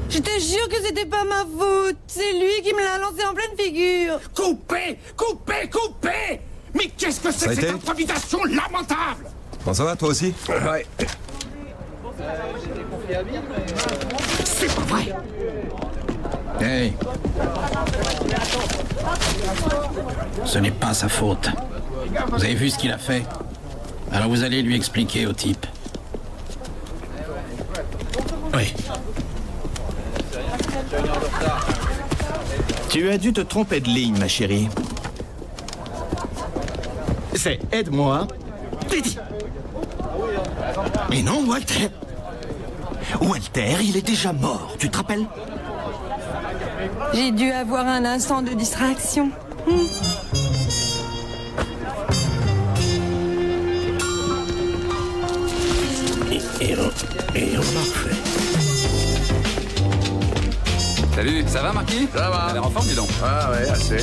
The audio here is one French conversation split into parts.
Je te jure que c'était pas ma faute. C'est lui qui me l'a lancé en pleine figure. Coupez! Coupez! Coupez! Mais qu'est-ce que c'est que cette improvisation lamentable? Bon, ça va, toi aussi? Ouais. C'est pas vrai! Hey. Ce n'est pas sa faute. Vous avez vu ce qu'il a fait? Alors vous allez lui expliquer au type. Oui. Tu as dû te tromper de ligne, ma chérie. C'est aide-moi, Teddy. Mais non, Walter. Walter, il est déjà mort, tu te rappelles? J'ai dû avoir un instant de distraction. Et on l'a refait. Salut, ça va, Marquis? Ça va. T'as l'air en forme, dis donc. Ah ouais, assez.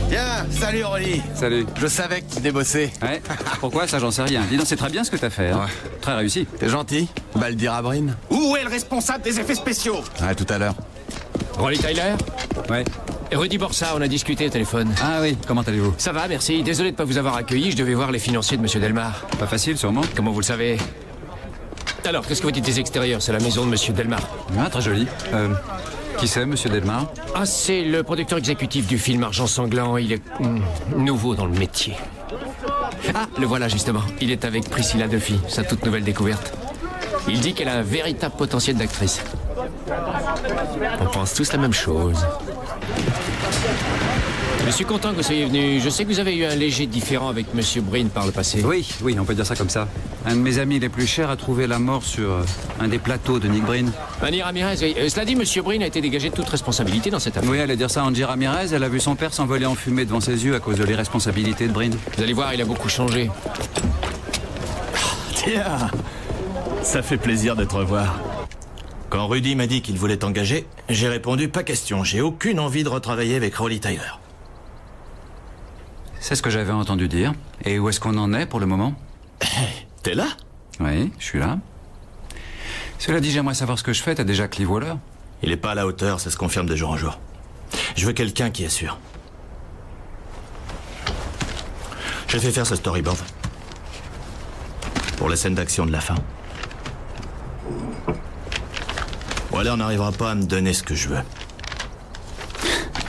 Tiens, salut Rolly. Salut. Je savais que tu débossais. Ouais. Pourquoi, ça, j'en sais rien. Dis donc, c'est très bien ce que t'as fait. Hein. Ouais. Très réussi. T'es gentil. Baldir Abrin. Où est le responsable des effets spéciaux? Ouais, tout à l'heure. Rolly Tyler? Ouais. Rudy Borsa, on a discuté au téléphone. Ah oui, comment allez-vous? Ça va, merci. Désolé de pas vous avoir accueilli, je devais voir les financiers de Monsieur Delmar. Pas facile, sûrement. Comment vous le savez? Alors, qu'est-ce que vous dites des extérieurs? C'est la maison de Monsieur Delmar. Ah, très joli. Qui c'est, Monsieur Delmar? Ah, c'est le producteur exécutif du film Argent Sanglant. Il est nouveau dans le métier. Ah, le voilà justement. Il est avec Priscilla Duffy, sa toute nouvelle découverte. Il dit qu'elle a un véritable potentiel d'actrice. On pense tous la même chose. Je suis content que vous soyez venu. Je sais que vous avez eu un léger différend avec Monsieur Breen par le passé. Oui, on peut dire ça comme ça. Un de mes amis les plus chers a trouvé la mort sur un des plateaux de Nick Breen. Annie Ramirez, oui. Cela dit, Monsieur Breen a été dégagé de toute responsabilité dans cette affaire. Oui, elle allait dire ça à Angie Ramirez. Elle a vu son père s'envoler en fumée devant ses yeux à cause de l'irresponsabilité de Breen. Vous allez voir, il a beaucoup changé. Tiens, ça fait plaisir de te revoir. Quand Rudy m'a dit qu'il voulait t'engager, j'ai répondu pas question. J'ai aucune envie de retravailler avec Rolly Tyler. C'est ce que j'avais entendu dire. Et où est-ce qu'on en est pour le moment? T'es là? Oui, je suis là. Cela dit, j'aimerais savoir ce que je fais. T'as déjà Clive Waller? Il est pas à la hauteur, ça se confirme de jour en jour. Je veux quelqu'un qui assure. J'ai fait faire ce storyboard. Pour la scène d'action de la fin. Waller n'arrivera pas à me donner ce que je veux.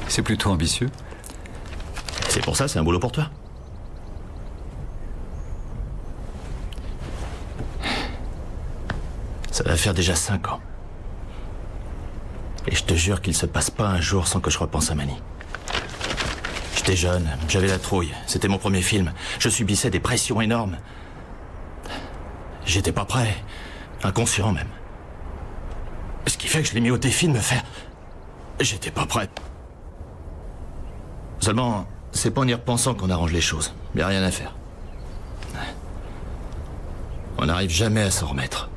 C'est plutôt ambitieux. C'est pour ça, c'est un boulot pour toi. Ça va faire déjà 5 ans. Et je te jure qu'il se passe pas un jour sans que je repense à Manny. J'étais jeune, j'avais la trouille. C'était mon premier film. Je subissais des pressions énormes. J'étais pas prêt. Inconscient même. Ce qui fait que je l'ai mis au défi de me faire... J'étais pas prêt. Seulement, c'est pas en y repensant qu'on arrange les choses. Y a rien à faire. On n'arrive jamais à s'en remettre.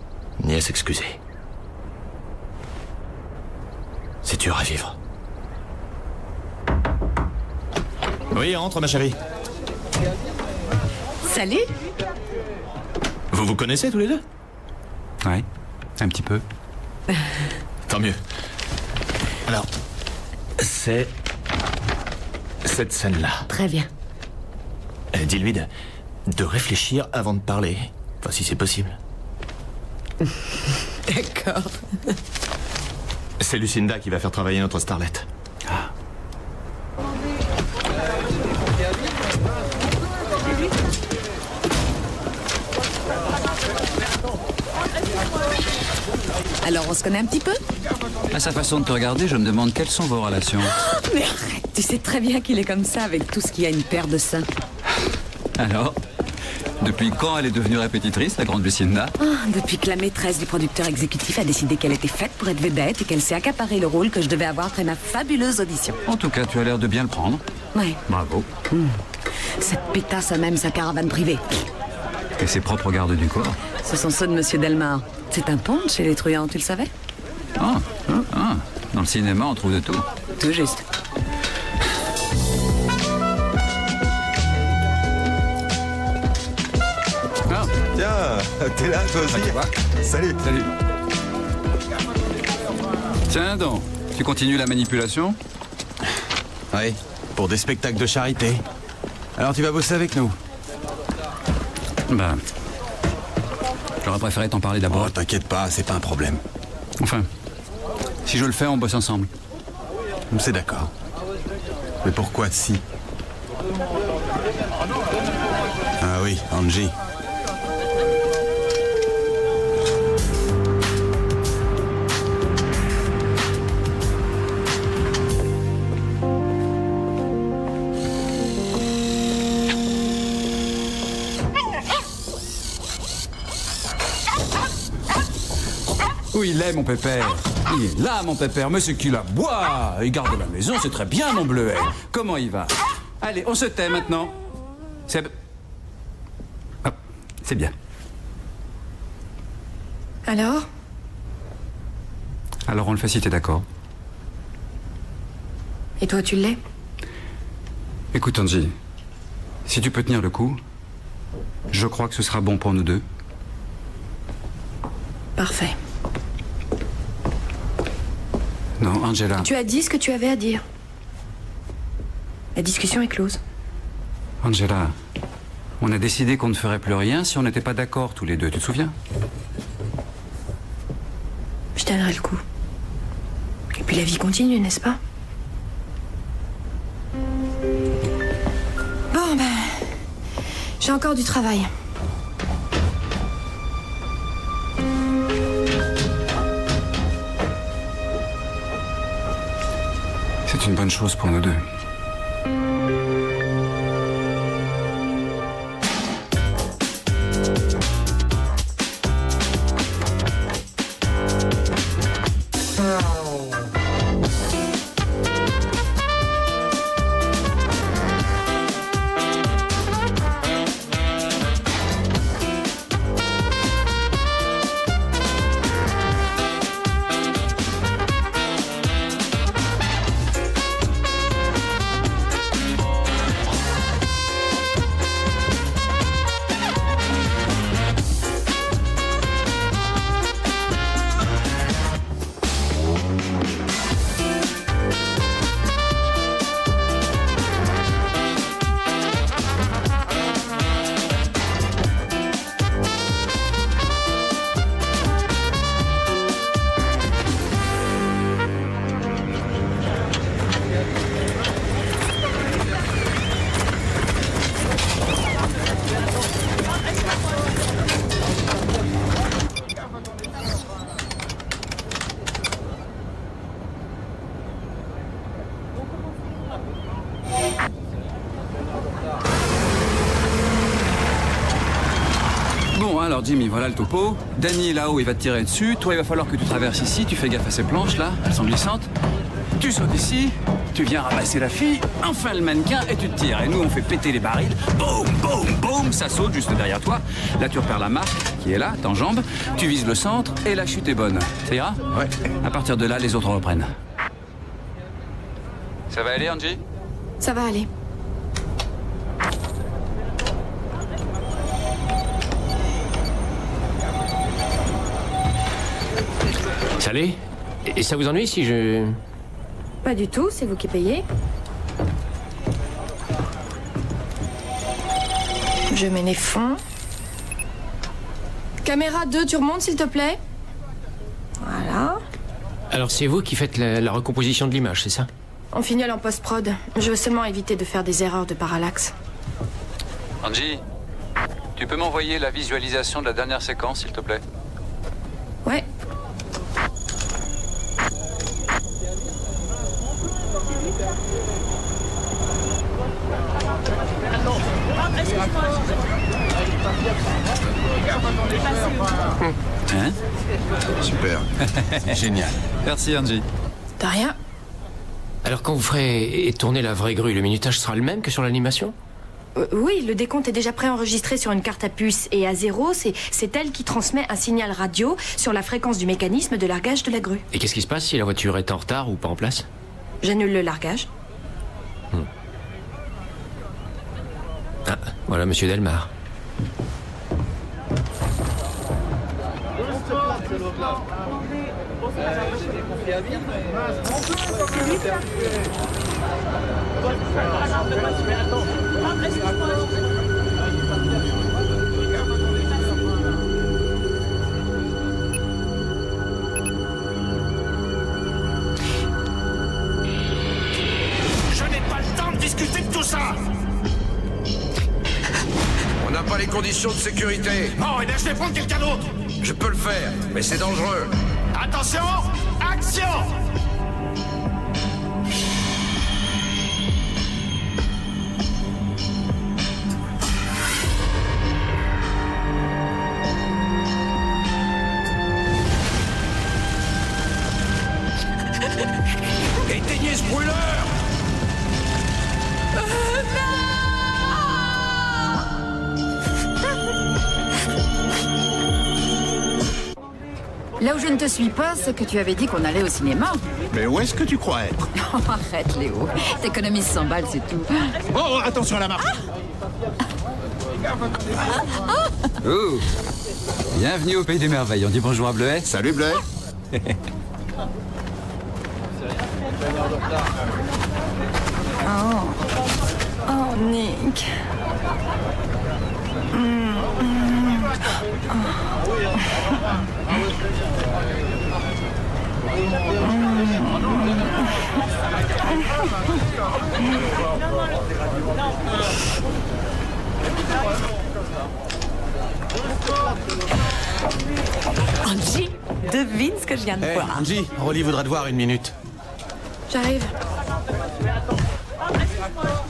Ni à s'excuser. C'est dur à vivre. Oui, entre, ma chérie. Salut. Vous vous connaissez tous les deux? Ouais, un petit peu. Tant mieux. Alors, c'est... cette scène-là. Très bien. Dis-lui de réfléchir avant de parler. Enfin, si c'est possible. D'accord. C'est Lucinda qui va faire travailler notre starlet. Alors, on se connaît un petit peu? À sa façon de te regarder, je me demande quelles sont vos relations. Mais arrête, tu sais très bien qu'il est comme ça avec tout ce qui a une paire de seins. Alors, depuis quand elle est devenue répétitrice, la grande Lucinda? Depuis que la maîtresse du producteur exécutif a décidé qu'elle était faite pour être vedette et qu'elle s'est accaparé le rôle que je devais avoir après ma fabuleuse audition. En tout cas, tu as l'air de bien le prendre. Ouais. Bravo. Cette pétasse a même sa caravane privée. Et ses propres gardes du corps. Ce sont ceux de Monsieur Delmar. C'est un pont chez les truands, tu le savais? Dans le cinéma, on trouve de tout. Tout juste. Tiens, t'es là toi aussi? Salut. Salut. Tiens donc, tu continues la manipulation? Oui, pour des spectacles de charité. Alors tu vas bosser avec nous? Ben, j'aurais préféré t'en parler d'abord. Oh, t'inquiète pas, c'est pas un problème. Enfin, si je le fais, on bosse ensemble. C'est d'accord. Mais pourquoi si? Ah oui, Angie. Où il est, mon pépère? Il est là, mon pépère, monsieur qui la boit. Il garde la maison, c'est très bien, mon bleuet. Comment il va? Allez, on se tait maintenant. C'est... Hop, c'est bien. Alors? Alors on le fait si t'es d'accord. Et toi, tu l'es? Écoute, Angie, si tu peux tenir le coup, je crois que ce sera bon pour nous deux. Parfait. Non, Angela. Tu as dit ce que tu avais à dire. La discussion est close. Angela, on a décidé qu'on ne ferait plus rien si on n'était pas d'accord tous les deux, tu te souviens? Je tiendrai le coup. Et puis la vie continue, n'est-ce pas? Bon, ben... j'ai encore du travail. C'est une bonne chose pour nous deux. Bon, alors Jimmy, voilà le topo. Danny est là-haut, il va te tirer dessus. Toi, il va falloir que tu traverses ici. Tu fais gaffe à ces planches, là. Elles sont glissantes. Tu sautes ici. Tu viens ramasser la fille. Enfin, le mannequin, et tu te tires. Et nous, on fait péter les barils. Boum, boum, boum. Ça saute juste derrière toi. Là, tu repères la marque qui est là, t'enjambes. Tu vises le centre et la chute est bonne. Ça ira? Ouais. À partir de là, les autres reprennent. Ça va aller, Angie? Ça va aller. Salé? Et ça vous ennuie si je... Pas du tout, c'est vous qui payez. Je mets les fonds. Caméra 2, tu remontes s'il te plaît. Voilà. Alors c'est vous qui faites la recomposition de l'image, c'est ça? On fignole en post-prod. Je veux seulement éviter de faire des erreurs de parallaxe. Angie, tu peux m'envoyer la visualisation de la dernière séquence, s'il te plaît? Ouais. Hein? Super. Génial. Merci, Angie. De rien. Alors quand vous ferez tourner la vraie grue, le minutage sera le même que sur l'animation? Oui, le décompte est déjà préenregistré sur une carte à puce. Et à 0, c'est elle qui transmet un signal radio sur la fréquence du mécanisme de largage de la grue. Et qu'est-ce qui se passe si la voiture est en retard ou pas en place? J'annule le largage. Ah, voilà Monsieur Delmar. Je n'ai pas le temps de discuter de tout ça. On n'a pas les conditions de sécurité. Bon, eh bien, je vais prendre quelqu'un d'autre. Je peux le faire, mais c'est dangereux. Attention, action! Éteignez ce brûleur! Là où je ne te suis pas, c'est que tu avais dit qu'on allait au cinéma. Mais où est-ce que tu crois être? Oh, arrête, Léo. T'économises 100 balles, c'est tout. Oh, attention à la marche! Oh! Bienvenue au Pays des Merveilles. On dit bonjour à Bleuet. Salut, Bleuet. Oh, Nick. Angie, devine ce que je viens de voir. Angie, Rolly voudra te voir une minute. J'arrive.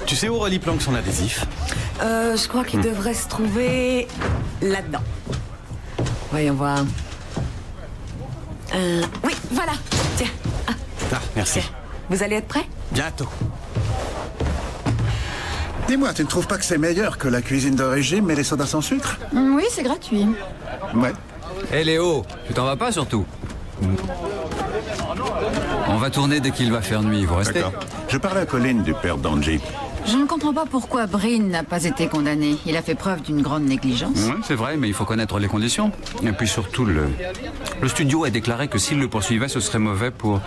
Tu sais où Rolly planque son adhésif? Je crois qu'il devrait se trouver là-dedans. Voyons voir. Oui, voilà. Tiens. Ah, merci. Tiens. Vous allez être prêts? Bientôt. Dis-moi, tu ne trouves pas que c'est meilleur que la cuisine de régime et les sodas sans sucre? Oui, c'est gratuit. Ouais. Hé Léo, tu t'en vas pas surtout? On va tourner dès qu'il va faire nuit, vous restez? D'accord. Je parlais à Colin du père d'Angie. Je ne comprends pas pourquoi Breen n'a pas été condamné. Il a fait preuve d'une grande négligence. Ouais, c'est vrai, mais il faut connaître les conditions. Et puis surtout, le studio a déclaré que s'il le poursuivait, ce serait mauvais pour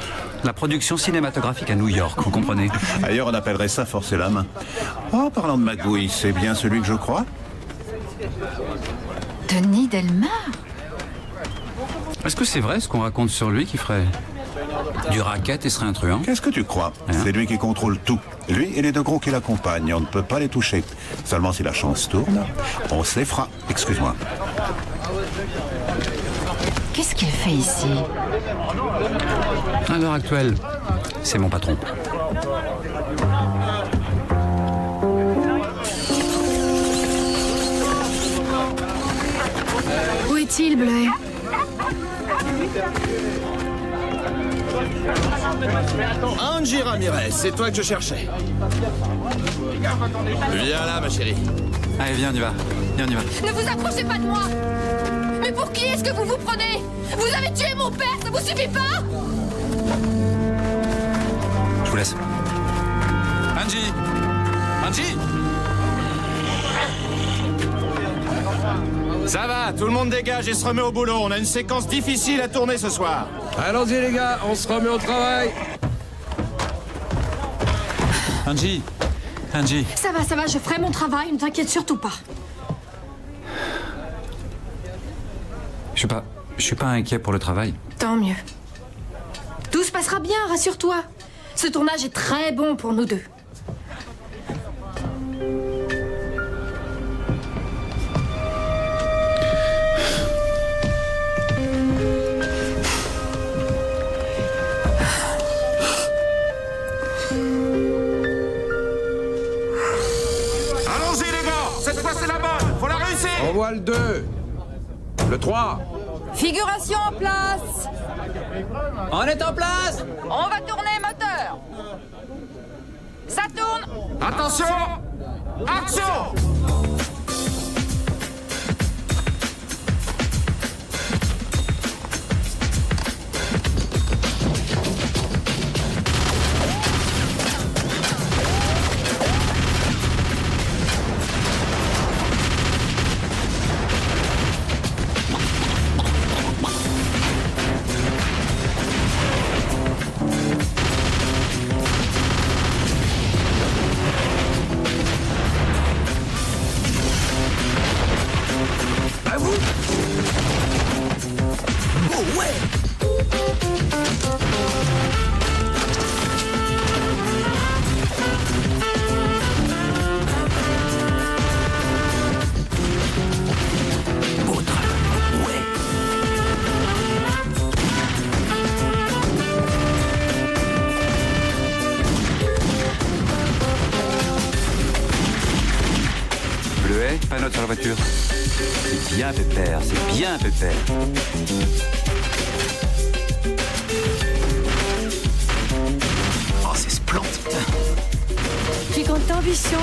la production cinématographique à New York, vous comprenez? Ailleurs, on appellerait ça forcer la main. Oh, parlant de magouille, c'est bien celui que je crois? Denis Delmar? Est-ce que c'est vrai ce qu'on raconte sur lui qui ferait du racket et serait un truand? Qu'est-ce que tu crois? C'est lui qui contrôle tout. Lui et les deux gros qui l'accompagnent. On ne peut pas les toucher. Seulement si la chance tourne, on se les fera. Excuse-moi. Qu'est-ce qu'il fait ici? À l'heure actuelle, c'est mon patron. Où est-il, Bleuet? Angie Ramirez, c'est toi que je cherchais. Viens là, ma chérie. Allez, viens, on y va. Viens, on y va. Ne vous approchez pas de moi! Mais pour qui est-ce que vous vous prenez? Vous avez tué mon père, ça vous suffit pas? Je vous laisse. Angie! Angie! Ça va, tout le monde dégage et se remet au boulot. On a une séquence difficile à tourner ce soir. Allons-y les gars, on se remet au travail. Angie. Ça va, je ferai mon travail, ne t'inquiète surtout pas. Je suis pas inquiet pour le travail. Tant mieux. Tout se passera bien, rassure-toi. Ce tournage est très bon pour nous deux. Allons-y les gars, cette fois c'est la bonne, faut la réussir. On voit le 2, le 3. Figuration en place. On est en place. On va tourner moteur. Ça tourne. Attention, action. Bleuet, pas note sur la voiture. C'est bien pépère, c'est bien pépère. Oh, c'est splendide. Tu comptes ta ambition?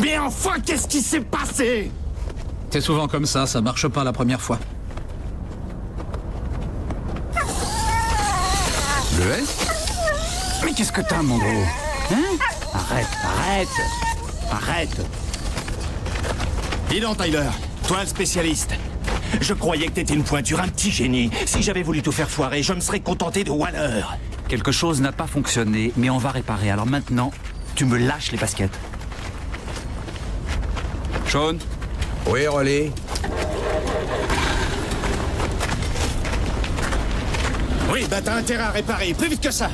Mais enfin, qu'est-ce qui s'est passé? C'est souvent comme ça marche pas la première fois. Bleuet? Mais qu'est-ce que t'as, mon gros? Hein? Arrête. Dis donc, Tyler, toi le spécialiste. Je croyais que t'étais une pointure, un petit génie. Si j'avais voulu tout faire foirer, je me serais contenté de Waller. Quelque chose n'a pas fonctionné, mais on va réparer. Alors maintenant, tu me lâches les baskets. Sean? Oui, Rolly. Oui, bah t'as intérêt à réparer, plus vite que ça.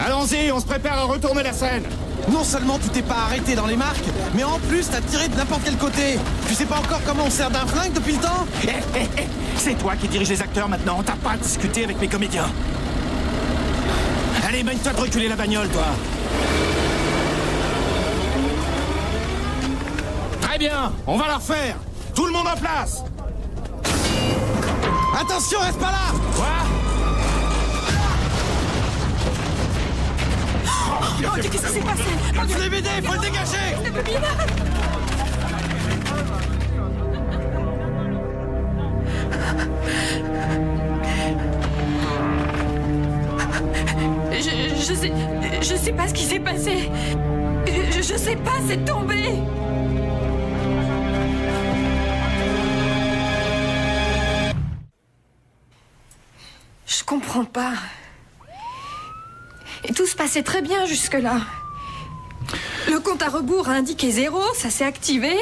Allons-y, on se prépare à retourner la scène. Non seulement tu t'es pas arrêté dans les marques, mais en plus t'as tiré de n'importe quel côté. Tu sais pas encore comment on sert d'un flingue depuis le temps? C'est toi qui dirige les acteurs maintenant, t'as pas à discuter avec mes comédiens. Allez, mène-toi de reculer la bagnole, toi. Très bien, on va la refaire. Tout le monde en place. Attention, reste pas là. Quoi? Oh, qu'est-ce qui s'est passé? Je l'ai vidé, faut le dégager. Je sais pas ce qui s'est passé. Je sais pas, c'est tombé. Je comprends pas. Et tout se passait très bien jusque-là. Le compte à rebours a indiqué 0, ça s'est activé,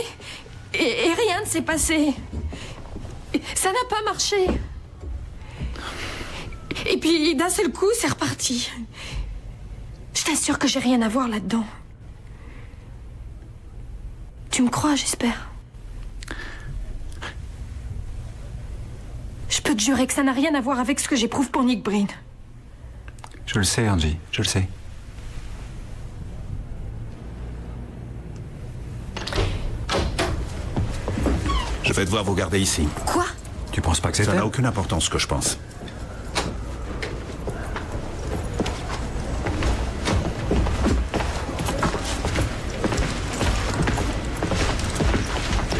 et rien ne s'est passé. Ça n'a pas marché. Et puis, d'un seul coup, c'est reparti. Je t'assure que j'ai rien à voir là-dedans. Tu me crois, j'espère. Je peux te jurer que ça n'a rien à voir avec ce que j'éprouve pour Nick Breen. Je le sais, Angie, je le sais. Je vais devoir vous garder ici. Quoi? Tu penses pas que c'est Ça elle? n'a aucune importance, ce que je pense.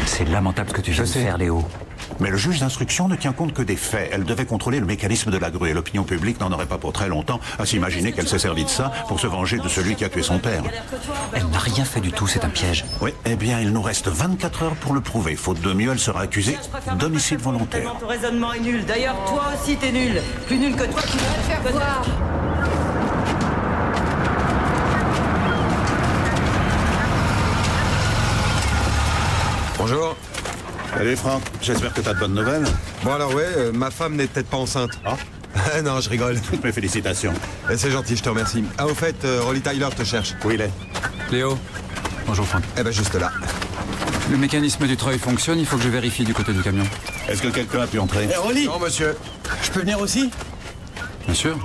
C'est lamentable ce que tu viens de faire, Léo. Mais le juge d'instruction ne tient compte que des faits. Elle devait contrôler le mécanisme de la grue et l'opinion publique n'en aurait pas pour très longtemps à s'imaginer qu'elle s'est servie de ça pour se venger de celui qui a tué son père. Elle n'a rien fait du tout, c'est un piège. Oui, eh bien, il nous reste 24 heures pour le prouver. Faute de mieux, elle sera accusée d'homicide volontaire. Ton raisonnement est nul. D'ailleurs, toi aussi, t'es nul. Plus nul que toi, tu vas te faire voir. Bonjour. Salut Franck, j'espère que t'as de bonnes nouvelles. Bon alors ouais, ma femme n'est peut-être pas enceinte. Ah non, je rigole. Toutes mes félicitations. C'est gentil, je te remercie. Ah au fait, Rolly Tyler te cherche. Où il est? Léo. Bonjour Franck. Eh ben juste là. Le mécanisme du treuil fonctionne, il faut que je vérifie du côté du camion. Est-ce que quelqu'un a pu entrer? Eh, Rolly! Non monsieur. Je peux venir aussi? Bien sûr.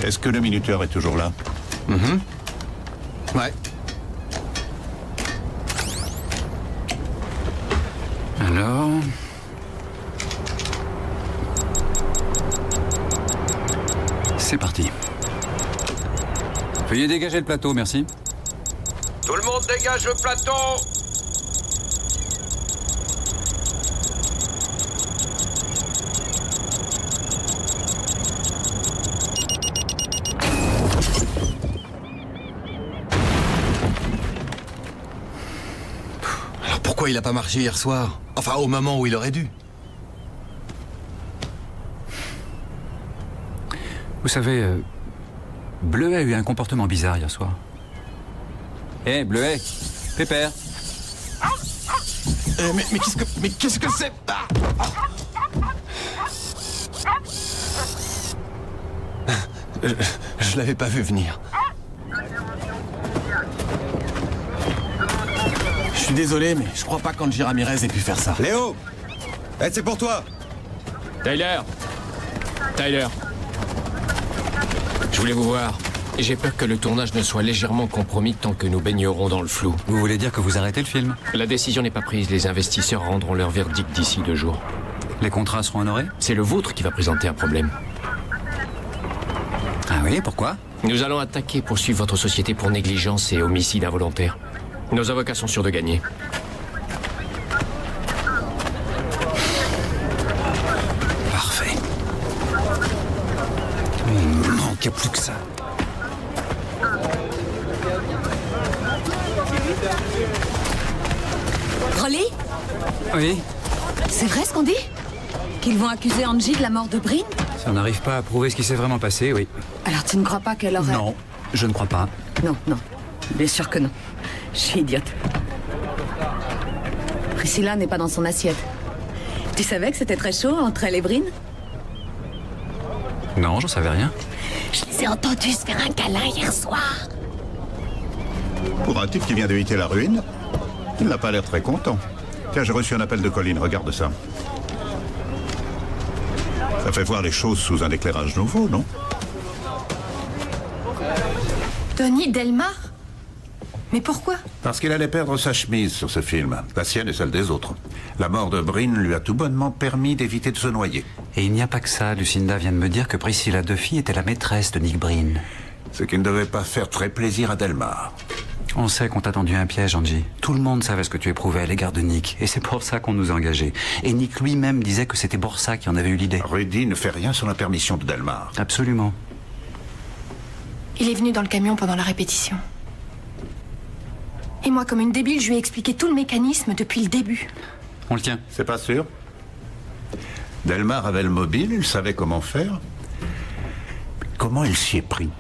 Est-ce que le minuteur est toujours là? Ouais. Alors... C'est parti. Veuillez dégager le plateau, merci. Tout le monde dégage le plateau. Alors pourquoi il a pas marché hier soir? Enfin, au moment où il aurait dû. Vous savez, Bleuet a eu un comportement bizarre hier soir. Hé, Bleuet, Pépère. Mais qu'est-ce que c'est? Je l'avais pas vu venir. Je suis désolé, mais je crois pas qu'Angie Ramirez ait pu faire ça. Léo. C'est pour toi. Tyler! Je voulais vous voir. Et j'ai peur que le tournage ne soit légèrement compromis tant que nous baignerons dans le flou. Vous voulez dire que vous arrêtez le film? La décision n'est pas prise. Les investisseurs rendront leur verdict d'ici 2 jours. Les contrats seront honorés? C'est le vôtre qui va présenter un problème. Ah oui, pourquoi? Nous allons attaquer et poursuivre votre société pour négligence et homicide involontaire. Nos avocats sont sûrs de gagner. Parfait. Il me manquait plus que ça. Rolly? Oui? C'est vrai ce qu'on dit? Qu'ils vont accuser Angie de la mort de Breen? Si on n'arrive pas à prouver ce qui s'est vraiment passé, oui. Alors tu ne crois pas qu'elle aurait... Non, je ne crois pas. Non, bien sûr que non. Je suis idiote. Priscilla n'est pas dans son assiette. Tu savais que c'était très chaud entre elle et Breen? Non, j'en savais rien. Je les ai entendus se faire un câlin hier soir. Pour un type qui vient d'éviter la ruine, il n'a pas l'air très content. Tiens, j'ai reçu un appel de Colline, regarde ça. Ça fait voir les choses sous un éclairage nouveau, non? Tony Delmar? Mais pourquoi? Parce qu'il allait perdre sa chemise sur ce film, la sienne et celle des autres. La mort de Breen lui a tout bonnement permis d'éviter de se noyer. Et il n'y a pas que ça. Lucinda vient de me dire que Priscilla Duffy était la maîtresse de Nick Breen. Ce qui ne devait pas faire très plaisir à Delmar. On sait qu'on t'a tendu un piège, Angie. Tout le monde savait ce que tu éprouvais à l'égard de Nick. Et c'est pour ça qu'on nous a engagés. Et Nick lui-même disait que c'était Borsa qui en avait eu l'idée. Rudy ne fait rien sans la permission de Delmar. Absolument. Il est venu dans le camion pendant la répétition. Et moi, comme une débile, je lui ai expliqué tout le mécanisme depuis le début. On le tient. C'est pas sûr. Delmar avait le mobile, il savait comment faire. Comment il s'y est pris?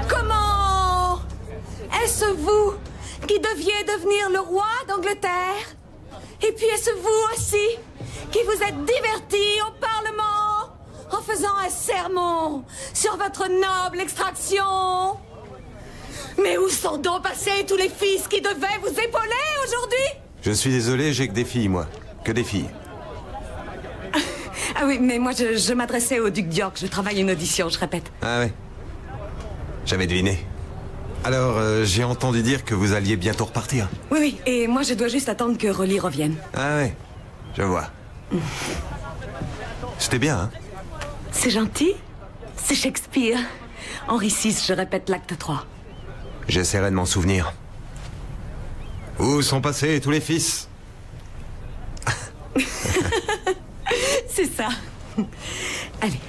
Comment est-ce vous qui deviez devenir le roi d'Angleterre? Et puis est-ce vous aussi qui vous êtes diverti au Parlement en faisant un sermon sur votre noble extraction? Mais où sont donc passés tous les fils qui devaient vous épauler aujourd'hui? Je suis désolé, j'ai que des filles, moi. Que des filles. Ah oui, mais moi je m'adressais au duc d'York, je travaille une audition, je répète. Ah ouais. J'avais deviné. Alors, j'ai entendu dire que vous alliez bientôt repartir. Oui, oui, et moi je dois juste attendre que Rolly revienne. Ah ouais, je vois. C'était bien, hein? C'est gentil. C'est Shakespeare. Henri VI, je répète l'acte 3. J'essaierai de m'en souvenir. Où sont passés tous les fils? C'est ça. Allez.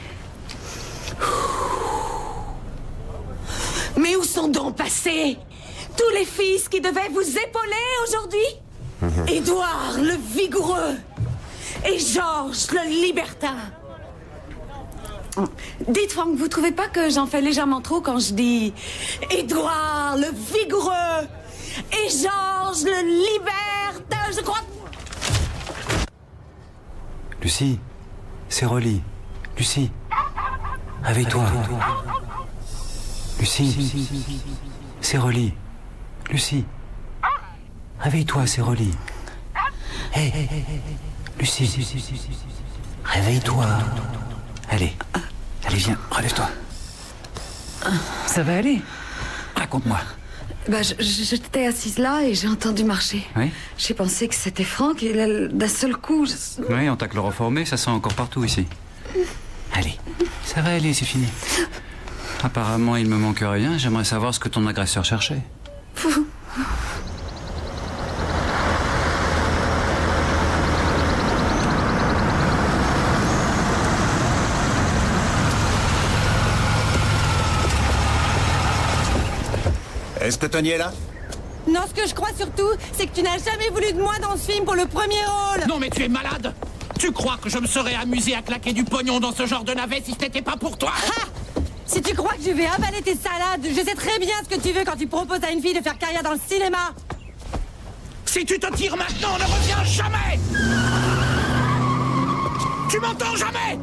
Mais où sont donc passés tous les fils qui devaient vous épauler aujourd'hui? Édouard le vigoureux et Georges le libertin. Dites, Franck, vous trouvez pas que j'en fais légèrement trop quand je dis Édouard le vigoureux et Georges le libertin? Je crois... Lucie, c'est Rolly. Lucie, réveille-toi. Lucie, c'est Rolly. Lucie, réveille-toi, c'est Rolly. Hé, Lucie, réveille-toi. Allez, allez, viens, relève-toi. Ça va aller? Raconte-moi. Bah, j'étais assise là et j'ai entendu marcher. Oui? J'ai pensé que c'était Franck et d'un seul coup... Oui, on t'a chloroformé, ça sent encore partout ici. Allez, ça va aller, c'est fini. Apparemment, il me manque rien. J'aimerais savoir ce que ton agresseur cherchait. Est-ce que Tony est là? Non, ce que je crois surtout, c'est que tu n'as jamais voulu de moi dans ce film pour le premier rôle. Non mais tu es malade. Tu crois que je me serais amusé à claquer du pognon dans ce genre de navet si ce n'était pas pour toi? Ah! Si tu crois que je vais avaler tes salades, je sais très bien ce que tu veux quand tu proposes à une fille de faire carrière dans le cinéma. Si tu te tires maintenant, ne reviens jamais. Tu m'entends jamais?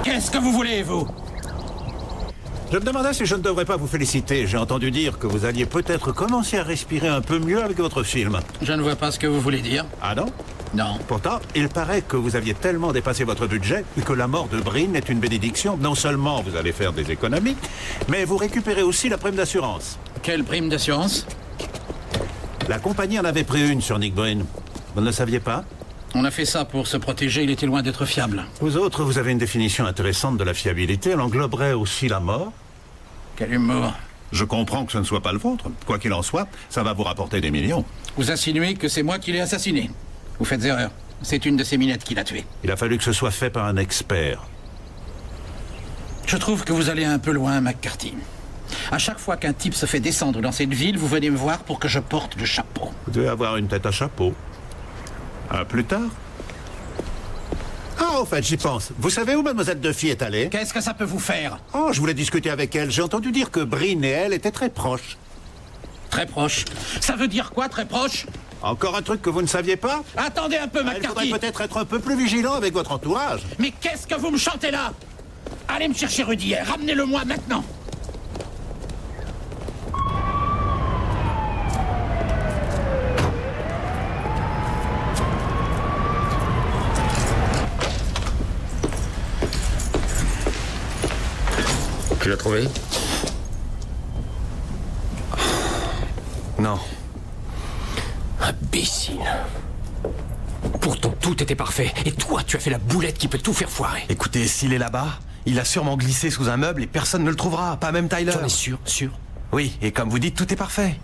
Qu'est-ce que vous voulez, vous? Je me demandais si je ne devrais pas vous féliciter. J'ai entendu dire que vous alliez peut-être commencer à respirer un peu mieux avec votre film. Je ne vois pas ce que vous voulez dire. Ah non? Non. Pourtant, il paraît que vous aviez tellement dépassé votre budget que la mort de Breen est une bénédiction. Non seulement vous allez faire des économies, mais vous récupérez aussi la prime d'assurance. Quelle prime d'assurance? La compagnie en avait pris une sur Nick Breen. Vous ne le saviez pas? On a fait ça pour se protéger, il était loin d'être fiable. Vous autres, vous avez une définition intéressante de la fiabilité. Elle engloberait aussi la mort. Quel humour. Je comprends que ce ne soit pas le vôtre. Quoi qu'il en soit, ça va vous rapporter des millions. Vous insinuez que c'est moi qui l'ai assassiné. Vous faites erreur. C'est une de ces minettes qui l'a tué. Il a fallu que ce soit fait par un expert. Je trouve que vous allez un peu loin, McCarthy. À chaque fois qu'un type se fait descendre dans cette ville, vous venez me voir pour que je porte le chapeau. Vous devez avoir une tête à chapeau. Plus tard? Ah, au fait, j'y pense. Vous savez où Mademoiselle Duffy est allée? Qu'est-ce que ça peut vous faire? Oh, je voulais discuter avec elle. J'ai entendu dire que Breen et elle étaient très proches. Très proche? Ça veut dire quoi, très proche? Encore un truc que vous ne saviez pas? Attendez un peu, Il faudrait McCarthy. peut-être être un peu plus vigilant avec votre entourage. Mais qu'est-ce que vous me chantez là? Allez me chercher Rudy et ramenez-le-moi maintenant. Tu l'as trouvé? Non. Imbécile. Pourtant, tout était parfait. Et toi, tu as fait la boulette qui peut tout faire foirer. Écoutez, s'il est là-bas, il a sûrement glissé sous un meuble et personne ne le trouvera, pas même Tyler. J'en es sûr, sûr. Oui, et comme vous dites, tout est parfait.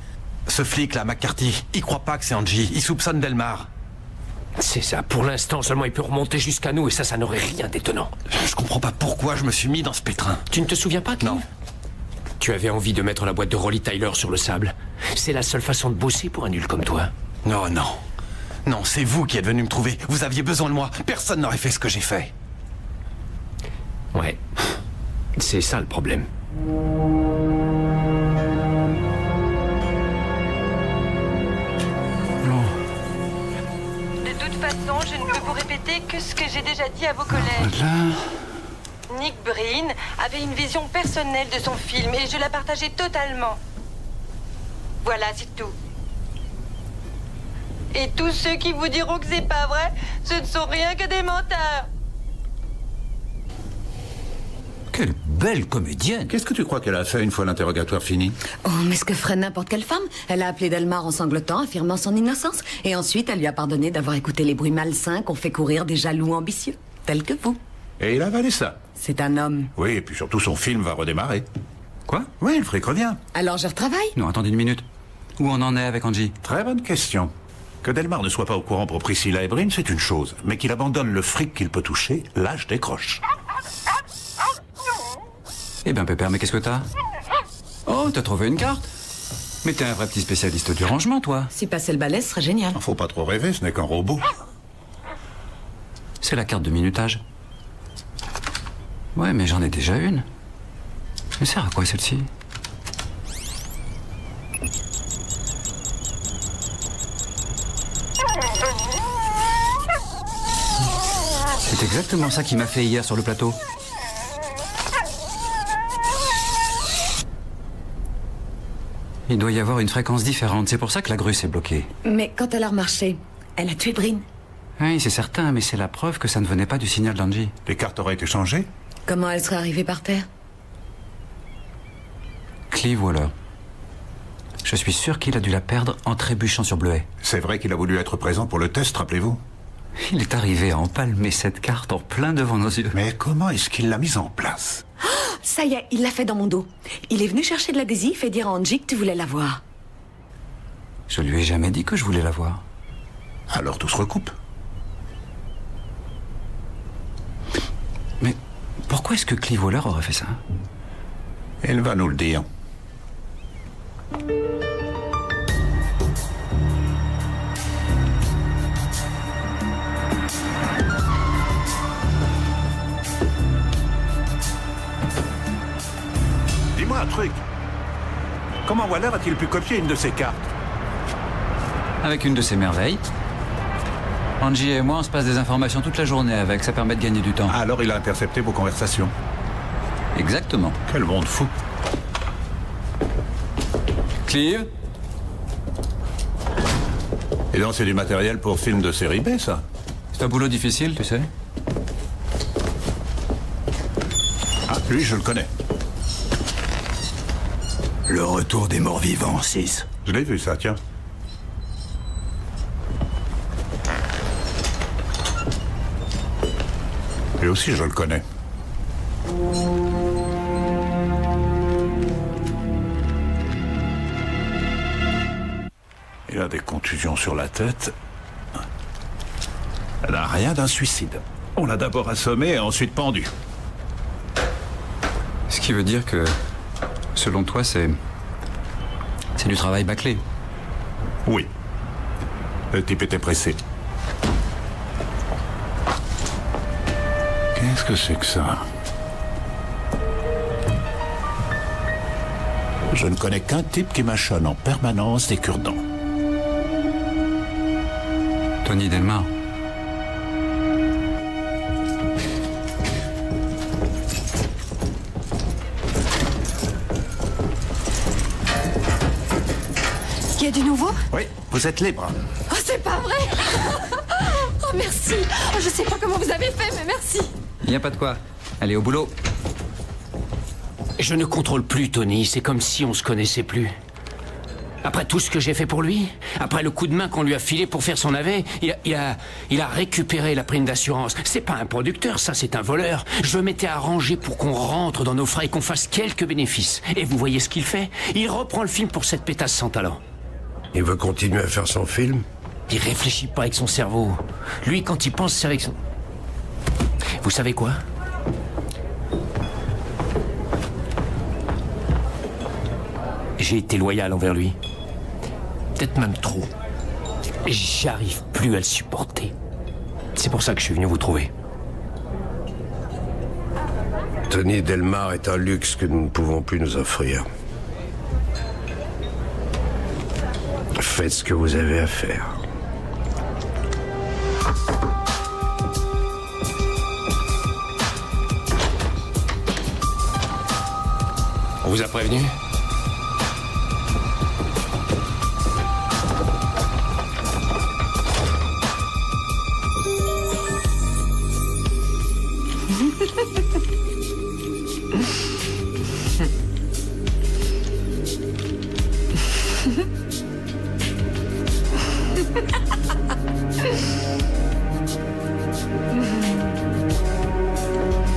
Ce flic là, McCarthy, il croit pas que c'est Angie, il soupçonne Delmar. C'est ça, pour l'instant seulement il peut remonter jusqu'à nous et ça n'aurait rien d'étonnant. Je comprends pas pourquoi je me suis mis dans ce pétrin. Tu ne te souviens pas, Clive? Non. Tu avais envie de mettre la boîte de Rolly Tyler sur le sable. C'est la seule façon de bosser pour un nul comme toi. Non, non. Non, c'est vous qui êtes venu me trouver. Vous aviez besoin de moi. Personne n'aurait fait ce que j'ai fait. Ouais. C'est ça le problème. De toute façon, je ne peux vous répéter que ce que j'ai déjà dit à vos collègues. Nick Breen avait une vision personnelle de son film et je la partageais totalement. Voilà, c'est tout. Et tous ceux qui vous diront que c'est pas vrai, ce ne sont rien que des menteurs. Quelle belle comédienne. Qu'est-ce que tu crois qu'elle a fait une fois l'interrogatoire fini? Oh, mais ce que ferait n'importe quelle femme. Elle a appelé Delmar en sanglotant, affirmant son innocence. Et ensuite, elle lui a pardonné d'avoir écouté les bruits malsains qu'ont fait courir des jaloux ambitieux, tels que vous. Et il a avalé ça. C'est un homme. Oui, et puis surtout son film va redémarrer. Quoi? Oui, le fric revient. Alors je retravaille? Non, attendez une minute. Où on en est avec Angie? Très bonne question. Que Delmar ne soit pas au courant pour Priscilla et Breen, c'est une chose. Mais qu'il abandonne le fric qu'il peut toucher, là, je décroche. Eh ben, Pépère, mais qu'est-ce que t'as? Oh, t'as trouvé une carte? Mais t'es un vrai petit spécialiste du rangement, toi. Si passer le balai, ce serait génial. Faut pas trop rêver, ce n'est qu'un robot. C'est la carte de minutage. Ouais, mais j'en ai déjà une. Elle sert à quoi, celle-ci? C'est exactement ça qu'il m'a fait hier sur le plateau. Il doit y avoir une fréquence différente, c'est pour ça que la grue s'est bloquée. Mais quand elle a remarché, elle a tué Breen. Oui, c'est certain, mais c'est la preuve que ça ne venait pas du signal d'Angie. Les cartes auraient été changées? Comment elle serait arrivée par terre? Clive Waller. Je suis sûr qu'il a dû la perdre en trébuchant sur Bleuet. C'est vrai qu'il a voulu être présent pour le test, rappelez-vous? Il est arrivé à empalmer cette carte en plein devant nos yeux. Mais comment est-ce qu'il l'a mise en place? Ça y est, il l'a fait dans mon dos. Il est venu chercher de l'adhésif et dire à Angie que tu voulais la voir. Je lui ai jamais dit que je voulais la voir. Alors tout se recoupe. Mais pourquoi est-ce que Clive Waller aurait fait ça? Elle va nous le dire. Dis-moi un truc. Comment Waller a-t-il pu copier une de ces cartes? Avec une de ses merveilles. Angie et moi, on se passe des informations toute la journée avec, ça permet de gagner du temps. Alors il a intercepté vos conversations. Exactement. Quel monde fou. Clive? Et donc c'est du matériel pour film de série B, ça? C'est un boulot difficile, tu sais. Ah, lui, je le connais. Le retour des morts vivants, 6. Je l'ai vu, ça, tiens. Lui aussi, je le connais. Il a des contusions sur la tête. Elle n'a rien d'un suicide. On l'a d'abord assommé et ensuite pendu. Ce qui veut dire que, selon toi, c'est du travail bâclé. Oui. Le type était pressé. Qu'est-ce que c'est que ça? Je ne connais qu'un type qui mâchonne en permanence des cure-dents. Tony Delmar. Il y a du nouveau? Oui, vous êtes libre. Oh, c'est pas vrai! Oh, merci! Oh, je sais pas comment vous avez fait, mais merci! Il n'y a pas de quoi. Allez, au boulot. Je ne contrôle plus Tony, c'est comme si on se connaissait plus. Après tout ce que j'ai fait pour lui, après le coup de main qu'on lui a filé pour faire son navet, il a récupéré la prime d'assurance. C'est pas un producteur, ça, c'est un voleur. Je m'étais arrangé pour qu'on rentre dans nos frais et qu'on fasse quelques bénéfices. Et vous voyez ce qu'il fait? Il reprend le film pour cette pétasse sans talent. Il veut continuer à faire son film? Il réfléchit pas avec son cerveau. Lui, quand il pense, c'est avec son... Vous savez quoi? J'ai été loyal envers lui. Peut-être même trop. J'arrive plus à le supporter. C'est pour ça que je suis venu vous trouver. Tony Delmar est un luxe que nous ne pouvons plus nous offrir. Faites ce que vous avez à faire. On vous a prévenu?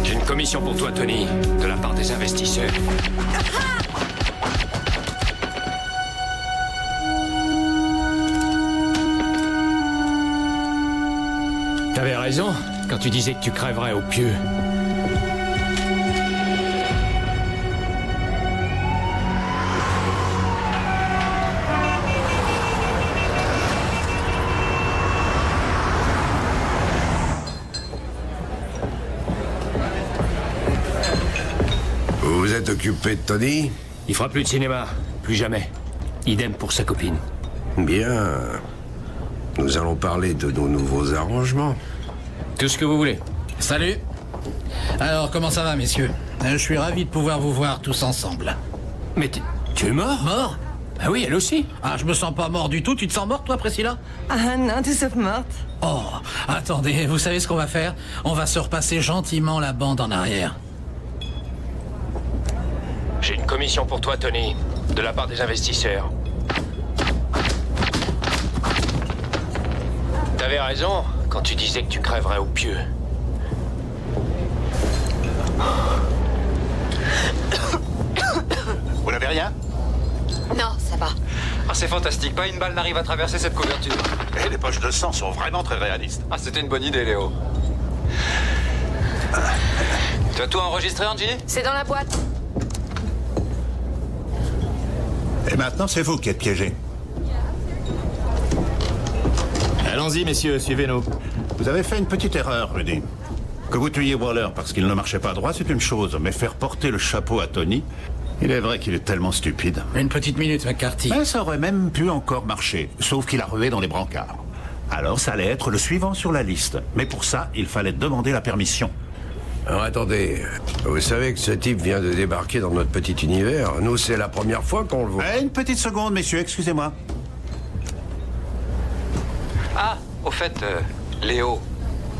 J'ai une commission pour toi, Tony, de la part des investisseurs. T'avais raison quand tu disais que tu crèverais au pieu. Vous vous êtes occupé de Tony? Il fera plus de cinéma, plus jamais. Idem pour sa copine. Bien. Nous allons parler de nos nouveaux arrangements. Tout ce que vous voulez. Salut. Alors, comment ça va, messieurs? Je suis ravi de pouvoir vous voir tous ensemble. Mais tu es mort? Mort? Ah oui, elle aussi. Ah, je me sens pas mort du tout. Tu te sens morte, toi, Priscilla? Ah non, tout sauf morte. Oh, attendez, vous savez ce qu'on va faire? On va se repasser gentiment la bande en arrière. J'ai une commission pour toi, Tony, de la part des investisseurs. T'avais raison quand tu disais que tu crèverais au pieu. Vous n'avez rien? Non, ça va. Ah, c'est fantastique, pas une balle n'arrive à traverser cette couverture. Et les poches de sang sont vraiment très réalistes. Ah, c'était une bonne idée, Léo. Tu as tout enregistré, Angie? C'est dans la boîte. Et maintenant, c'est vous qui êtes piégés. Allons-y, messieurs, suivez-nous. Vous avez fait une petite erreur, Rudy. Que vous tuiez Waller parce qu'il ne marchait pas droit, c'est une chose. Mais faire porter le chapeau à Tony, il est vrai qu'il est tellement stupide. Une petite minute, McCarthy. Mais ça aurait même pu encore marcher, sauf qu'il a rué dans les brancards. Alors ça allait être le suivant sur la liste. Mais pour ça, il fallait demander la permission. Alors attendez, vous savez que ce type vient de débarquer dans notre petit univers. Nous, c'est la première fois qu'on le voit. Une petite seconde, messieurs, excusez-moi. Ah, au fait, Léo,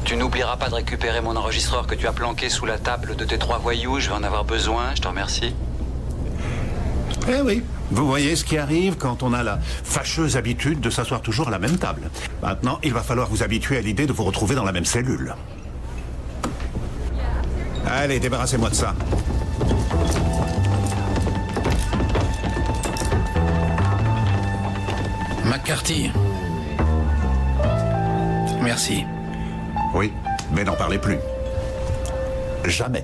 tu n'oublieras pas de récupérer mon enregistreur que tu as planqué sous la table de tes 3 voyous. Je vais en avoir besoin, je te remercie. Eh oui, vous voyez ce qui arrive quand on a la fâcheuse habitude de s'asseoir toujours à la même table. Maintenant, il va falloir vous habituer à l'idée de vous retrouver dans la même cellule. Allez, débarrassez-moi de ça. McCarthy. Merci. Oui, mais n'en parlez plus. Jamais.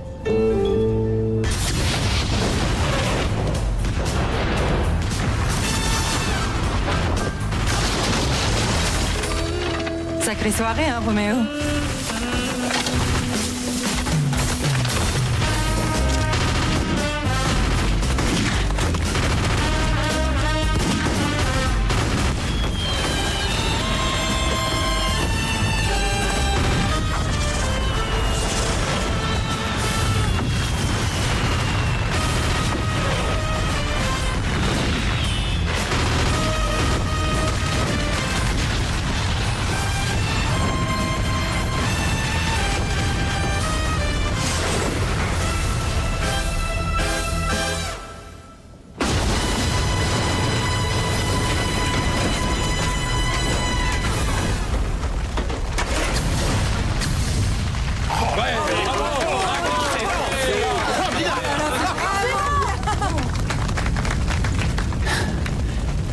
Sacrée soirée, hein, Roméo?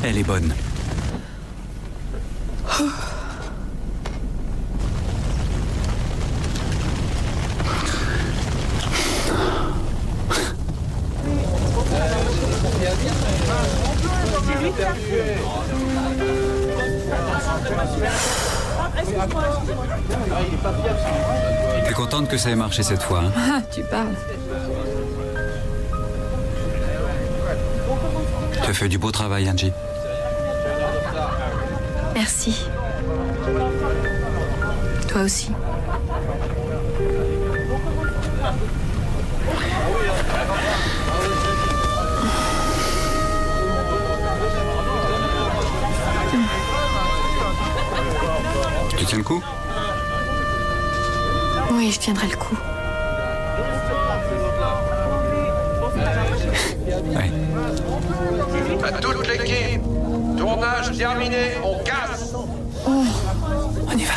Elle est bonne. T'es contente que ça ait marché cette fois, hein? Ah, tu parles. Tu as fait du beau travail, Angie. Merci. Toi aussi. Tu tiens le coup? Oui, je tiendrai le coup. Ouais. À toute l'équipe, tournage terminé, on casse. Oh. On y va.